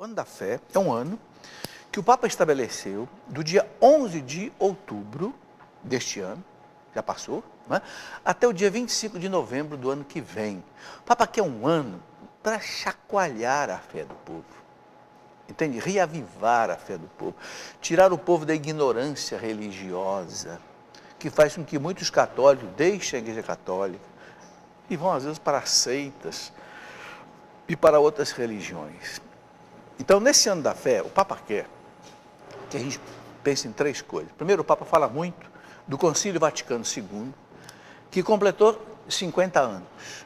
O ano da fé é um ano que o Papa estabeleceu do dia 11 de outubro deste ano, já passou, não é? Até o dia 25 de novembro do ano que vem. O Papa quer um ano para chacoalhar a fé do povo, entende? Reavivar a fé do povo, tirar o povo da ignorância religiosa, que faz com que muitos católicos deixem a Igreja Católica e vão às vezes para seitas e para outras religiões. Então, nesse ano da fé, o Papa quer que a gente pense em três coisas. Primeiro, o Papa fala muito do Concílio Vaticano II, que completou 50 anos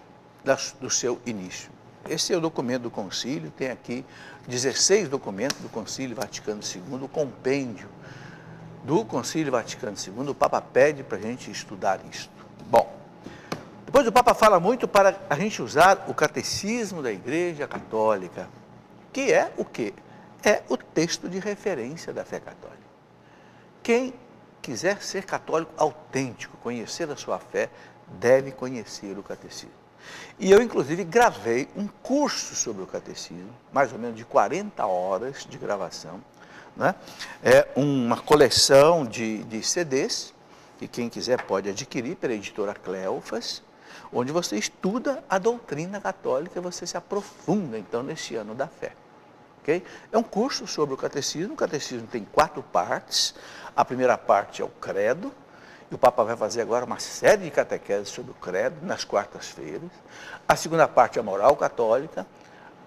do seu início. Esse é o documento do concílio, tem aqui 16 documentos do Concílio Vaticano II, o compêndio do Concílio Vaticano II, o Papa pede para a gente estudar isto. Bom, depois o Papa fala muito para a gente usar o Catecismo da Igreja Católica, que é o quê? É o texto de referência da fé católica. Quem quiser ser católico autêntico, conhecer a sua fé, deve conhecer o catecismo. E eu, inclusive, gravei um curso sobre o catecismo, mais ou menos de 40 horas de gravação, né? É uma coleção de CDs, que quem quiser pode adquirir pela editora Cleofas, onde você estuda a doutrina católica, você se aprofunda, então, nesse ano da fé. Okay? É um curso sobre o catecismo tem 4 partes. A primeira parte é o credo, e o Papa vai fazer agora uma série de catequeses sobre o credo, nas quartas-feiras. A segunda parte é a moral católica,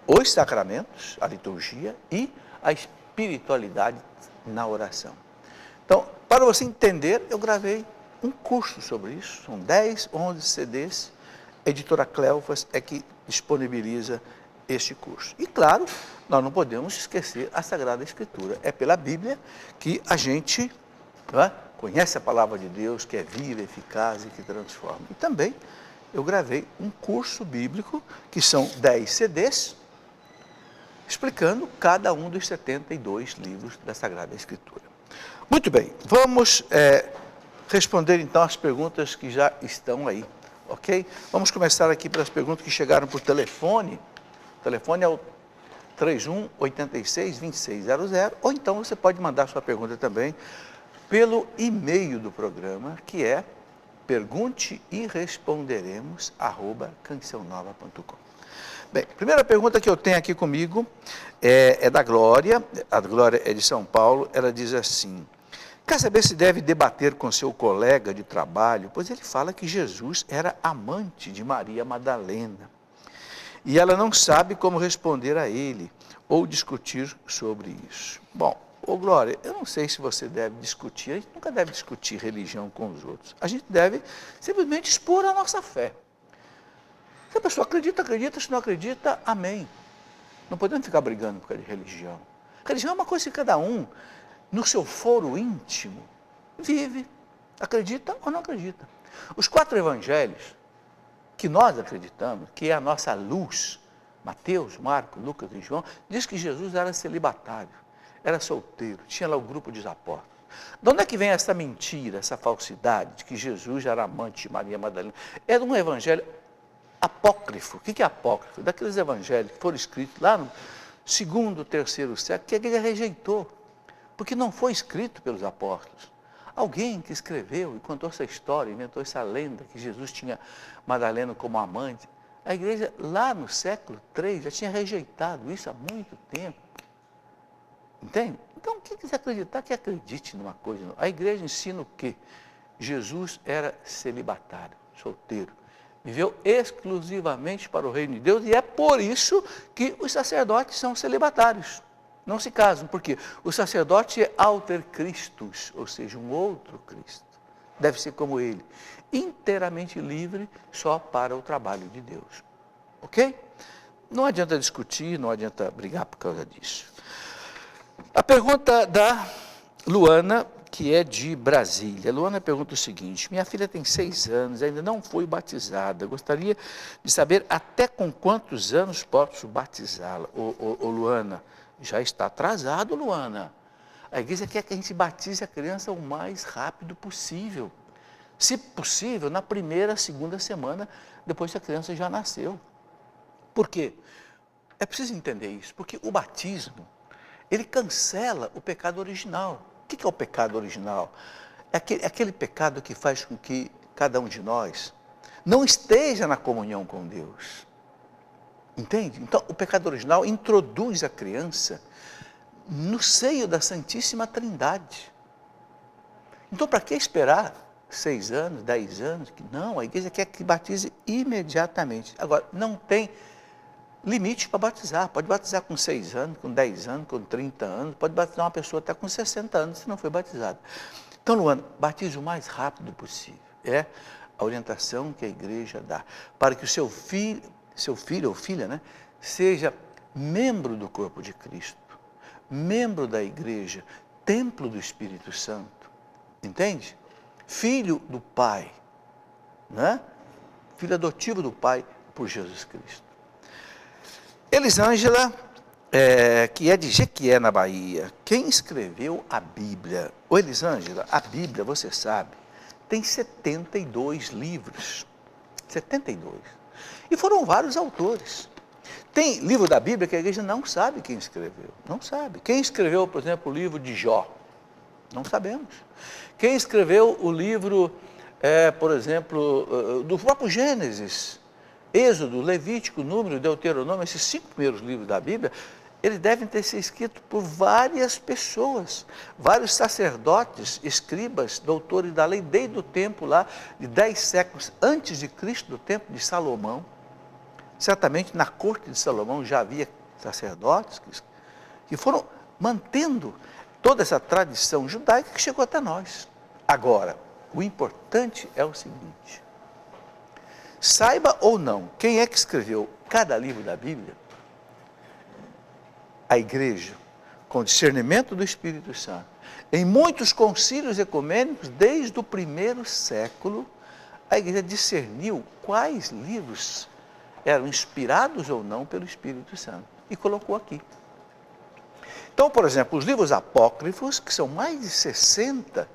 os sacramentos, a liturgia e a espiritualidade na oração. Então, para você entender, eu gravei um curso sobre isso, são 10, 11 CDs, a editora Cleofas é que disponibiliza este curso. E claro, nós não podemos esquecer a Sagrada Escritura. É pela Bíblia que a gente conhece a palavra de Deus, que é viva, eficaz e que transforma. E também eu gravei um curso bíblico, que são 10 CDs, explicando cada um dos 72 livros da Sagrada Escritura. Muito bem, vamos responder então as perguntas que já estão aí, ok? Vamos começar aqui pelas perguntas que chegaram por telefone. O telefone é o 31 86 2600, ou então você pode mandar sua pergunta também pelo e-mail do programa, que é pergunteeresponderemos@cancionnova.com. Bem, a primeira pergunta que eu tenho aqui comigo é da Glória, a Glória é de São Paulo, ela diz assim: quer saber se deve debater com seu colega de trabalho, pois ele fala que Jesus era amante de Maria Madalena. E ela não sabe como responder a ele ou discutir sobre isso. Bom, Glória, eu não sei se você deve discutir, a gente nunca deve discutir religião com os outros. A gente deve simplesmente expor a nossa fé. Se a pessoa acredita, acredita, se não acredita, amém. Não podemos ficar brigando por causa de religião. Religião é uma coisa que cada um, no seu foro íntimo, vive, acredita ou não acredita. Os 4 evangelhos que nós acreditamos, que é a nossa luz, Mateus, Marcos, Lucas e João, diz que Jesus era celibatário, era solteiro, tinha lá o grupo dos apóstolos. De onde é que vem essa mentira, essa falsidade de que Jesus era amante de Maria Madalena? Era um evangelho apócrifo. O que é apócrifo? Daqueles evangelhos que foram escritos lá no 2º, 3º século, que a igreja rejeitou, porque não foi escrito pelos apóstolos. Alguém que escreveu e contou essa história, inventou essa lenda que Jesus tinha Madalena como amante. A igreja, lá no século III, já tinha rejeitado isso há muito tempo. Entende? Então, quem quiser acreditar, que acredite numa coisa. A igreja ensina o quê? Jesus era celibatário, solteiro. Viveu exclusivamente para o reino de Deus, e é por isso que os sacerdotes são celibatários. Não se casam, porque o sacerdote é alter Christus, ou seja, um outro Cristo. Deve ser como ele, inteiramente livre só para o trabalho de Deus. Ok? Não adianta discutir, não adianta brigar por causa disso. A pergunta da Luana, que é de Brasília. A Luana pergunta o seguinte: minha filha tem 6 anos, ainda não foi batizada. Gostaria de saber até com quantos anos posso batizá-la. Luana, já está atrasado, Luana. A igreja quer que a gente batize a criança o mais rápido possível. Se possível, na primeira, segunda semana, depois que a criança já nasceu. Por quê? É preciso entender isso, porque o batismo, ele cancela o pecado original. O que é o pecado original? É aquele pecado que faz com que cada um de nós não esteja na comunhão com Deus. Entende? Então, o pecado original introduz a criança no seio da Santíssima Trindade. Então, para que esperar 6 anos, 10 anos? Não, a igreja quer que batize imediatamente. Agora, não tem limite para batizar. Pode batizar com 6 anos, com 10 anos, com 30 anos. Pode batizar uma pessoa até com 60 anos, se não foi batizada. Então, Luana, batize o mais rápido possível. É a orientação que a igreja dá. Para que o seu filho ou filha, né, seja membro do corpo de Cristo, membro da igreja, templo do Espírito Santo, entende? Filho do Pai, né? Filho adotivo do Pai por Jesus Cristo. Elisângela, que é de Jequié, na Bahia, quem escreveu a Bíblia? Ô Elisângela, a Bíblia, você sabe, tem 72 livros, 72. E foram vários autores. Tem livro da Bíblia que a igreja não sabe quem escreveu. Não sabe. Quem escreveu, por exemplo, o livro de Jó? Não sabemos. Quem escreveu o livro, por exemplo, do próprio Gênesis, Êxodo, Levítico, Número, Deuteronômio, esses 5 primeiros livros da Bíblia, eles devem ter sido escritos por várias pessoas, vários sacerdotes, escribas, doutores da lei, desde o tempo lá de 10 séculos antes de Cristo, do tempo de Salomão. Certamente na corte de Salomão já havia sacerdotes que foram mantendo toda essa tradição judaica que chegou até nós. Agora, o importante é o seguinte: saiba ou não quem é que escreveu cada livro da Bíblia, a igreja, com discernimento do Espírito Santo, em muitos concílios ecumênicos, desde o 1º século, a igreja discerniu quais livros eram inspirados ou não pelo Espírito Santo e colocou aqui. Então, por exemplo, os livros apócrifos, que são mais de 60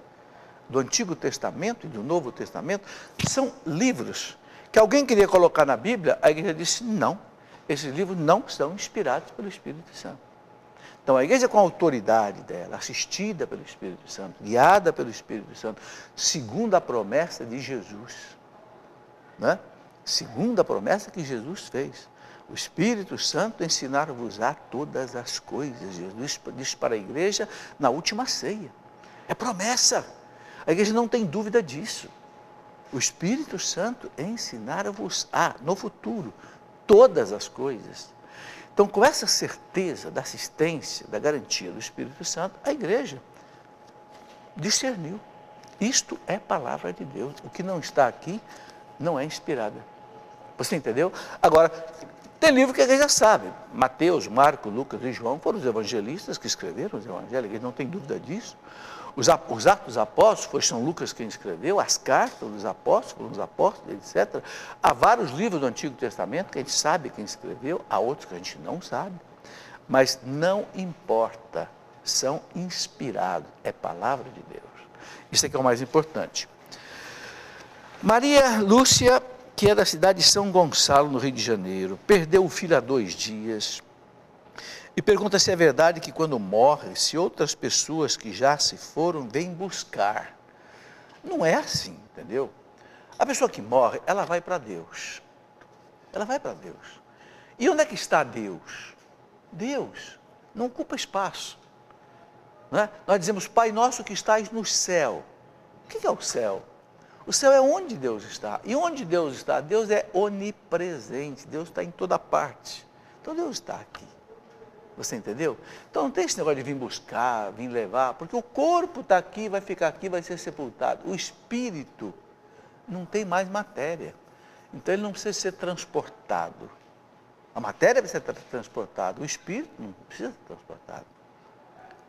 do Antigo Testamento e do Novo Testamento, são livros que alguém queria colocar na Bíblia, a igreja disse não, esses livros não são inspirados pelo Espírito Santo. Então, a igreja com a autoridade dela, assistida pelo Espírito Santo, guiada pelo Espírito Santo, segundo a promessa de Jesus, né? Segundo a promessa que Jesus fez, o Espírito Santo ensinar-vos-á todas as coisas. Jesus disse para a igreja na última ceia. É promessa. A igreja não tem dúvida disso. O Espírito Santo ensinar-vos-á, no futuro, todas as coisas. Então, com essa certeza da assistência, da garantia do Espírito Santo, a igreja discerniu. Isto é palavra de Deus. O que não está aqui não é inspirada. Você entendeu? Agora, tem livro que a igreja sabe. Mateus, Marcos, Lucas e João foram os evangelistas que escreveram os evangelhos, não tem dúvida disso. Os Atos dos Apóstolos, foi São Lucas quem escreveu, as cartas dos apóstolos, etc. Há vários livros do Antigo Testamento que a gente sabe quem escreveu, há outros que a gente não sabe. Mas não importa, são inspirados, é palavra de Deus. Isso é que é o mais importante. Maria Lúcia, que é da cidade de São Gonçalo, no Rio de Janeiro, perdeu o filho há 2 dias e pergunta se é verdade que quando morre, se outras pessoas que já se foram vêm buscar. Não é assim, entendeu? A pessoa que morre, ela vai para Deus. Ela vai para Deus. E onde é que está Deus? Deus não ocupa espaço. Não é? Nós dizemos, Pai nosso que estás no céu. O que é o céu? O céu é onde Deus está. E onde Deus está? Deus é onipresente. Deus está em toda parte. Então Deus está aqui. Você entendeu? Então não tem esse negócio de vir buscar, vir levar, porque o corpo está aqui, vai ficar aqui, vai ser sepultado. O espírito não tem mais matéria. Então ele não precisa ser transportado. A matéria precisa ser transportada. O espírito não precisa ser transportado.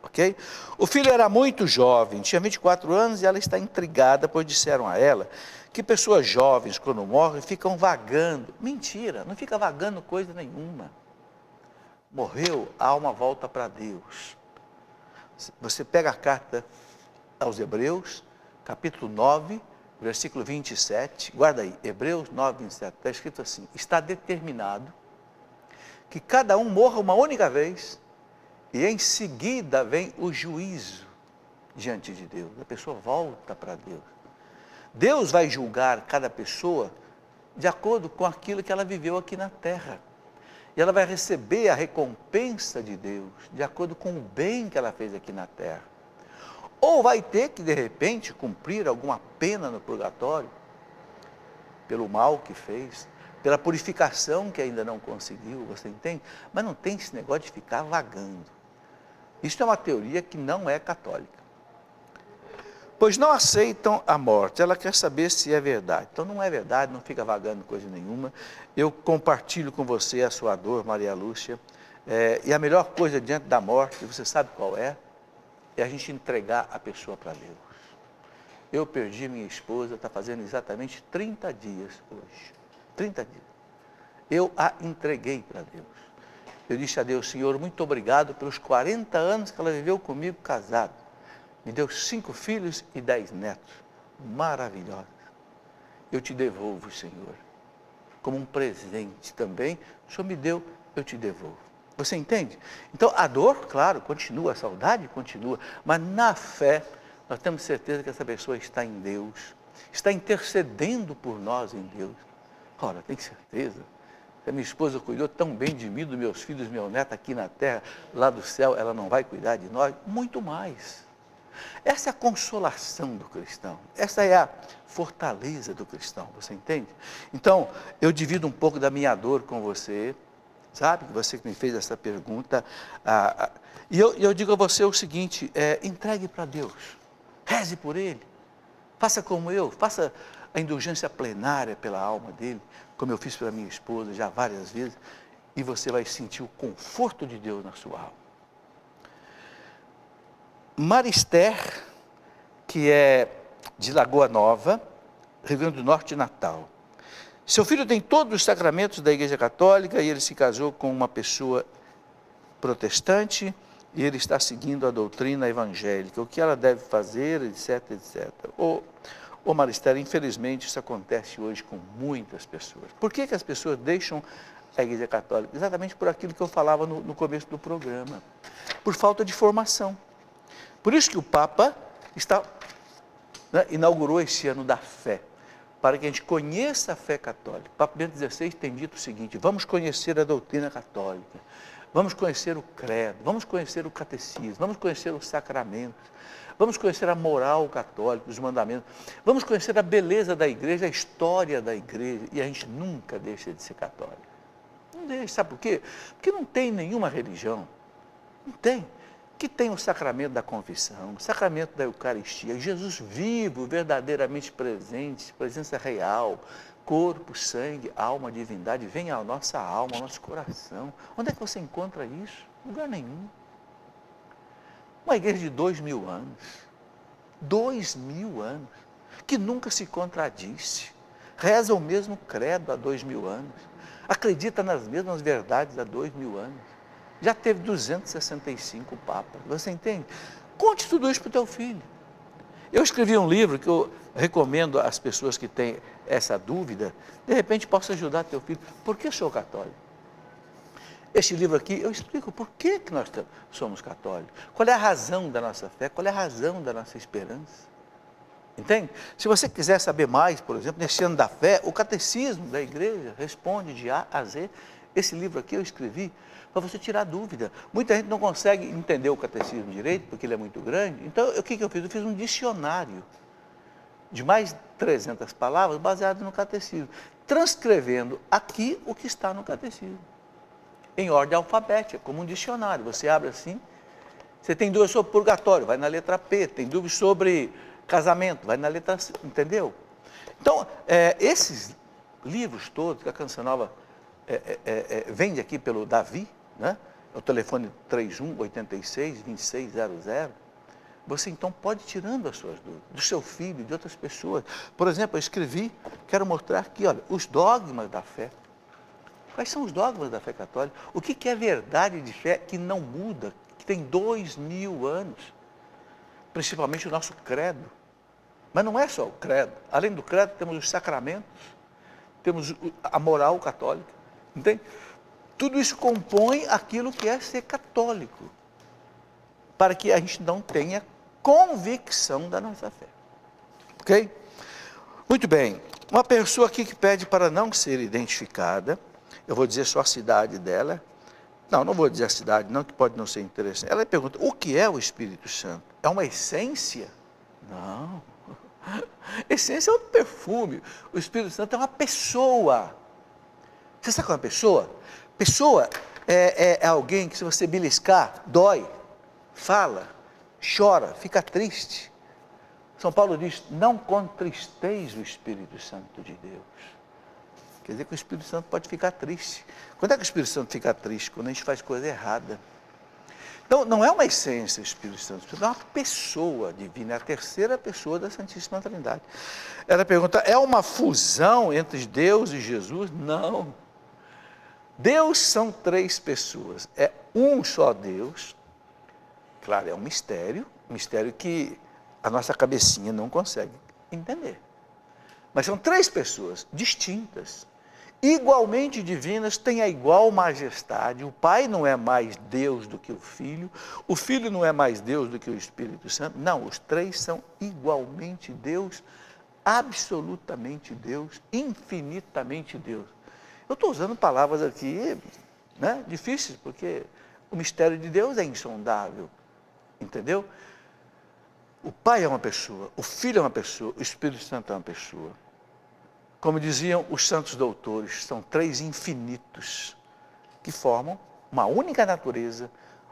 Ok? O filho era muito jovem, tinha 24 anos e ela está intrigada, pois disseram a ela que pessoas jovens, quando morrem, ficam vagando. Mentira, não fica vagando coisa nenhuma. Morreu, a alma volta para Deus. Você pega a carta aos Hebreus, capítulo 9, versículo 27, guarda aí, Hebreus 9, 27, está escrito assim: está determinado que cada um morra uma única vez, e em seguida vem o juízo diante de Deus. A pessoa volta para Deus. Deus vai julgar cada pessoa de acordo com aquilo que ela viveu aqui na terra. E ela vai receber a recompensa de Deus, de acordo com o bem que ela fez aqui na terra. Ou vai ter que, de repente, cumprir alguma pena no purgatório, pelo mal que fez, pela purificação que ainda não conseguiu, você entende? Mas não tem esse negócio de ficar vagando. Isso é uma teoria que não é católica. Pois não aceitam a morte, ela quer saber se é verdade. Então não é verdade, não fica vagando coisa nenhuma. Eu compartilho com você a sua dor, Maria Lúcia, e a melhor coisa diante da morte, você sabe qual é? É a gente entregar a pessoa para Deus. Eu perdi minha esposa, está fazendo exatamente 30 dias hoje. 30 dias. Eu a entreguei para Deus. Eu disse a Deus, Senhor, muito obrigado pelos 40 anos que ela viveu comigo casada. Me deu 5 filhos e 10 netos. Maravilhosos. Eu te devolvo, Senhor. Como um presente também. O Senhor me deu, eu te devolvo. Você entende? Então, a dor, claro, continua, a saudade continua. Mas na fé, nós temos certeza que essa pessoa está em Deus. Está intercedendo por nós em Deus. Ora, tem certeza. Se a minha esposa cuidou tão bem de mim, dos meus filhos, meu neto aqui na terra, lá do céu, ela não vai cuidar de nós? Muito mais. Essa é a consolação do cristão, essa é a fortaleza do cristão, você entende? Então, eu divido um pouco da minha dor com você, sabe? Você que me fez essa pergunta, e eu digo a você o seguinte, entregue para Deus, reze por Ele, faça como eu, faça a indulgência plenária pela alma dele, como eu fiz pela minha esposa já várias vezes, e você vai sentir o conforto de Deus na sua alma. Marister, que é de Lagoa Nova, Rio Grande do Norte, Natal. Seu filho tem todos os sacramentos da Igreja Católica e ele se casou com uma pessoa protestante e ele está seguindo a doutrina evangélica. O que ela deve fazer, etc, etc. Ô Marister, infelizmente isso acontece hoje com muitas pessoas. Por que as pessoas deixam a Igreja Católica? Exatamente por aquilo que eu falava no começo do programa. Por falta de formação. Por isso que o Papa inaugurou esse ano da fé, para que a gente conheça a fé católica. O Papa Bento XVI tem dito o seguinte, vamos conhecer a doutrina católica, vamos conhecer o credo, vamos conhecer o catecismo, vamos conhecer os sacramentos, vamos conhecer a moral católica, os mandamentos, vamos conhecer a beleza da igreja, a história da igreja, e a gente nunca deixa de ser católico. Não deixa, sabe por quê? Porque não tem nenhuma religião, não tem, que tem o sacramento da confissão, o sacramento da Eucaristia, Jesus vivo, verdadeiramente presente, presença real, corpo, sangue, alma, divindade, vem à nossa alma, ao nosso coração. Onde é que você encontra isso? Em lugar nenhum. Uma igreja de 2000 anos, 2000 anos, que nunca se contradisse, reza o mesmo credo há 2000 anos, acredita nas mesmas verdades há 2000 anos. Já teve 265 papas, você entende? Conte tudo isso para o teu filho. Eu escrevi um livro que eu recomendo às pessoas que têm essa dúvida, de repente possa ajudar teu filho. Por que sou católico? Este livro aqui, eu explico por que nós somos católicos. Qual é a razão da nossa fé, qual é a razão da nossa esperança. Entende? Se você quiser saber mais, por exemplo, nesse ano da fé, o catecismo da igreja responde de A a Z. Esse livro aqui eu escrevi para você tirar dúvida. Muita gente não consegue entender o catecismo direito, porque ele é muito grande. Então, o que eu fiz? Eu fiz um dicionário de mais de 300 palavras, baseado no catecismo, transcrevendo aqui o que está no catecismo, em ordem alfabética, como um dicionário. Você abre assim, você tem dúvidas sobre purgatório, vai na letra P, tem dúvidas sobre casamento, vai na letra C, entendeu? Então, esses livros todos que a Canção Nova vende aqui pelo Davi, né? É o telefone 3186-2600, você então pode ir tirando as suas dúvidas, do seu filho, de outras pessoas. Por exemplo, eu escrevi, quero mostrar aqui, olha, os dogmas da fé. Quais são os dogmas da fé católica? O que é verdade de fé que não muda, que tem 2000 anos? Principalmente o nosso credo. Mas não é só o credo. Além do credo, temos os sacramentos, temos a moral católica, entende? Tudo isso compõe aquilo que é ser católico, para que a gente não tenha convicção da nossa fé. Ok? Muito bem. Uma pessoa aqui que pede para não ser identificada, eu vou dizer só a cidade dela. Não vou dizer a cidade, não, que pode não ser interessante. Ela pergunta, o que é o Espírito Santo? É uma essência? Não. Essência é um perfume. O Espírito Santo é uma pessoa. Você sabe o que é uma pessoa? Pessoa é alguém que, se você beliscar, dói, fala, chora, fica triste. São Paulo diz, não contristeis o Espírito Santo de Deus. Quer dizer que o Espírito Santo pode ficar triste. Quando é que o Espírito Santo fica triste? Quando a gente faz coisa errada. Então, não é uma essência o Espírito Santo, é uma pessoa divina, é a terceira pessoa da Santíssima Trindade. Ela pergunta, é uma fusão entre Deus e Jesus? Não. Deus são três pessoas, é um só Deus. Claro, é um mistério que a nossa cabecinha não consegue entender. Mas são três pessoas distintas, igualmente divinas, têm a igual majestade. O Pai não é mais Deus do que o Filho não é mais Deus do que o Espírito Santo. Não, os três são igualmente Deus, absolutamente Deus, infinitamente Deus. Eu estou usando palavras aqui, né, difíceis, porque o mistério de Deus é insondável, entendeu? O Pai é uma pessoa, o Filho é uma pessoa, o Espírito Santo é uma pessoa. Como diziam os santos doutores, são três infinitos que formam uma única natureza,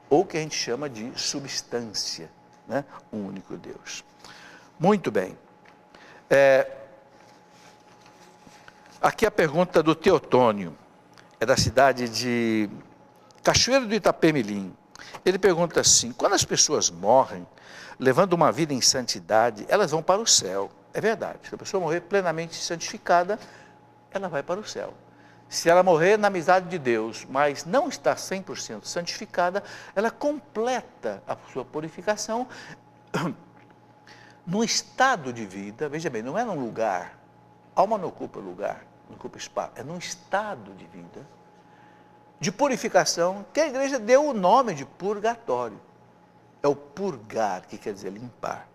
ou que a gente chama de substância, né? Um único Deus. Muito bem. Aqui a pergunta do Teotônio, é da cidade de Cachoeiro do Itapemirim. Ele pergunta assim, quando as pessoas morrem, levando uma vida em santidade, elas vão para o céu. É verdade, se a pessoa morrer plenamente santificada, ela vai para o céu. Se ela morrer na amizade de Deus, mas não está 100% santificada, ela completa a sua purificação num estado de vida, veja bem, não é num lugar, alma não ocupa lugar, não ocupa espaço, é num estado de vida, de purificação, que a igreja deu o nome de purgatório. É o purgar, que quer dizer limpar.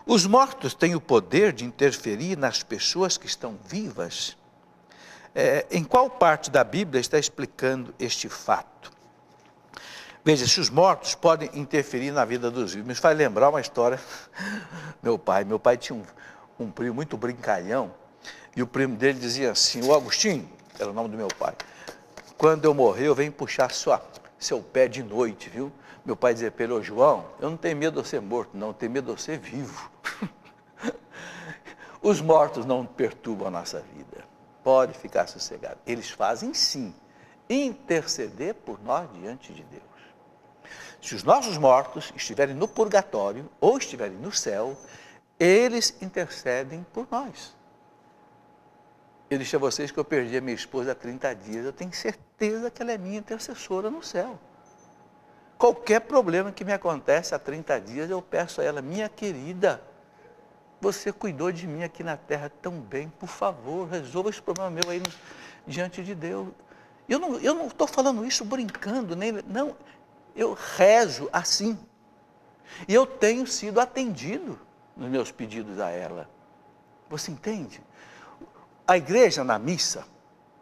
Os mortos têm o poder de interferir nas pessoas que estão vivas? Em qual parte da Bíblia está explicando este fato? Veja, se os mortos podem interferir na vida dos vivos, me faz lembrar uma história. Meu pai tinha um primo muito brincalhão, e o primo dele dizia assim, o Agostinho, era o nome do meu pai, quando eu morrer eu venho puxar seu pé de noite, viu? Meu pai dizia para ele, ô João, eu não tenho medo de você morto, não, eu tenho medo de você vivo. Os mortos não perturbam a nossa vida, pode ficar sossegado. Eles fazem sim, interceder por nós diante de Deus. Se os nossos mortos estiverem no purgatório ou estiverem no céu, eles intercedem por nós. Eu disse a vocês que eu perdi a minha esposa há 30 dias, eu tenho certeza que ela é minha intercessora no céu. Qualquer problema que me acontece há 30 dias, eu peço a ela, minha querida, você cuidou de mim aqui na terra tão bem, por favor, resolva esse problema meu aí diante de Deus. Eu não estou falando isso brincando, não, eu rezo assim. E eu tenho sido atendido nos meus pedidos a ela. Você entende? A igreja na missa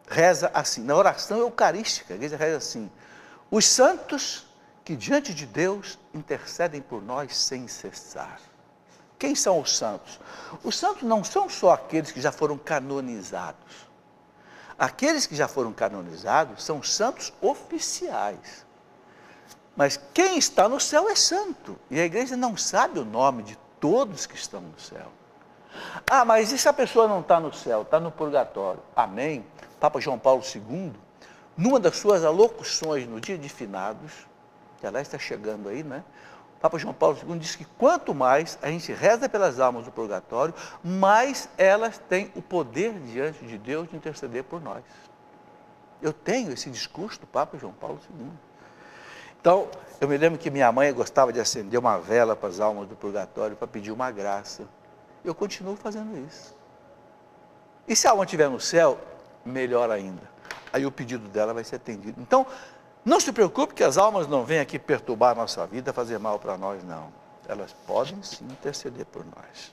reza assim, na oração eucarística, a igreja reza assim, os santos que diante de Deus intercedem por nós sem cessar. Quem são os santos? Os santos não são só aqueles que já foram canonizados. Aqueles que já foram canonizados são santos oficiais. Mas quem está no céu é santo. E a igreja não sabe o nome de todos que estão no céu. Ah, mas e se a pessoa não está no céu, está no purgatório? Amém? Papa João Paulo II, numa das suas alocuções no dia de finados, que ela está chegando aí, né? Papa João Paulo II disse que quanto mais a gente reza pelas almas do purgatório, mais elas têm o poder diante de Deus de interceder por nós. Eu tenho esse discurso do Papa João Paulo II. Então, eu me lembro que minha mãe gostava de acender uma vela para as almas do purgatório para pedir uma graça. Eu continuo fazendo isso. E se a alma estiver no céu, melhor ainda. Aí o pedido dela vai ser atendido. Então, não se preocupe que as almas não vêm aqui perturbar a nossa vida, fazer mal para nós, não. Elas podem sim interceder por nós.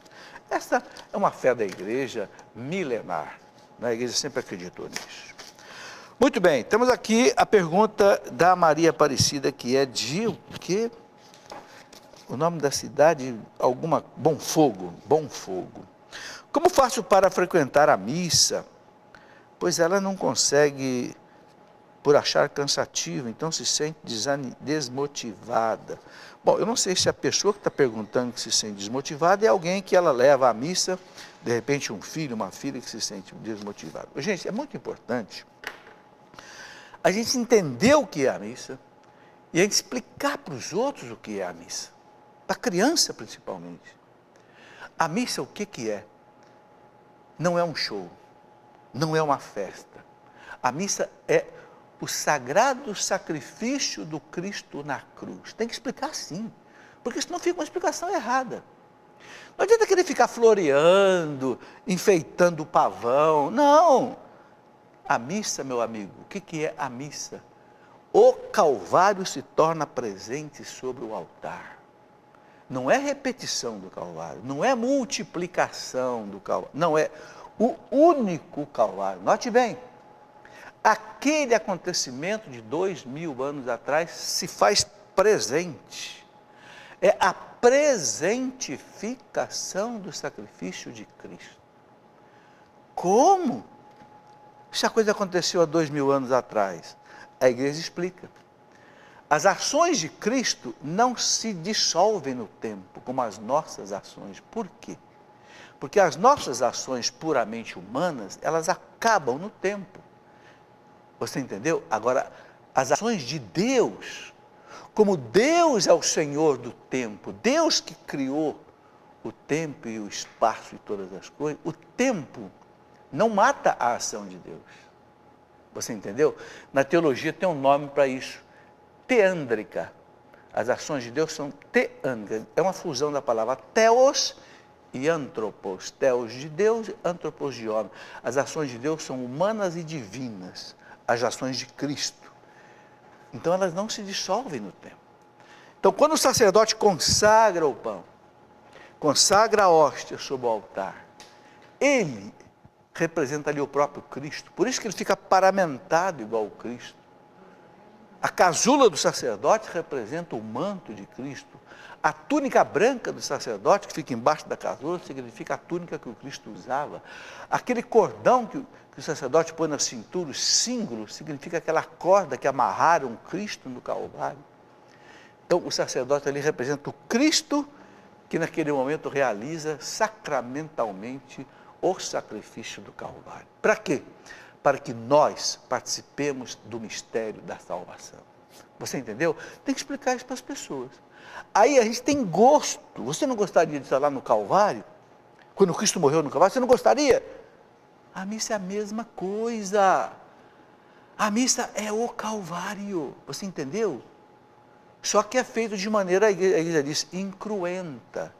Essa é uma fé da igreja milenar. A igreja sempre acreditou nisso. Muito bem, temos aqui a pergunta da Maria Aparecida, que é de o quê? O nome da cidade, Bom Fogo. Como faço para frequentar a missa? Pois ela não consegue, por achar cansativo, então se sente desmotivada. Bom, eu não sei se a pessoa que está perguntando que se sente desmotivada é alguém que ela leva à missa, de repente um filho, uma filha que se sente desmotivado. Gente, é muito importante a gente entender o que é a missa e a gente explicar para os outros o que é a missa, para a criança principalmente. A missa o que é? Não é um show, não é uma festa. A missa é o sagrado sacrifício do Cristo na cruz. Tem que explicar sim, porque senão fica uma explicação errada. Não adianta querer ficar floreando, enfeitando o pavão, não. A missa, meu amigo, o que é a missa? O Calvário se torna presente sobre o altar. Não é repetição do Calvário, não é multiplicação do Calvário, não, é o único Calvário. Note bem, aquele acontecimento de 2000 anos atrás se faz presente. É a presentificação do sacrifício de Cristo. Como? Essa coisa aconteceu há 2000 anos atrás. A igreja explica. As ações de Cristo não se dissolvem no tempo, como as nossas ações. Por quê? Porque as nossas ações puramente humanas, elas acabam no tempo. Você entendeu? Agora, as ações de Deus, como Deus é o Senhor do tempo, Deus que criou o tempo e o espaço e todas as coisas, o tempo não mata a ação de Deus. Você entendeu? Na teologia tem um nome para isso, teândrica. As ações de Deus são teândricas. É uma fusão da palavra teos e antropos. Teos de Deus e antropos de homem. As ações de Deus são humanas e divinas. As ações de Cristo. Então elas não se dissolvem no tempo. Então quando o sacerdote consagra o pão, consagra a hóstia sobre o altar, ele representa ali o próprio Cristo. Por isso que ele fica paramentado igual ao Cristo. A casula do sacerdote representa o manto de Cristo. A túnica branca do sacerdote, que fica embaixo da casula, significa a túnica que o Cristo usava. Aquele cordão que o sacerdote põe na cintura, o símbolo, significa aquela corda que amarraram Cristo no Calvário. Então, o sacerdote ali representa o Cristo que naquele momento realiza sacramentalmente o sacrifício do Calvário. Para quê? Para que nós participemos do mistério da salvação. Você entendeu? Tem que explicar isso para as pessoas. Aí a gente tem gosto. Você não gostaria de estar lá no Calvário? Quando Cristo morreu no Calvário, você não gostaria? A missa é a mesma coisa. A missa é o Calvário. Você entendeu? Só que é feito de maneira, a igreja diz, incruenta,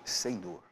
sem dor.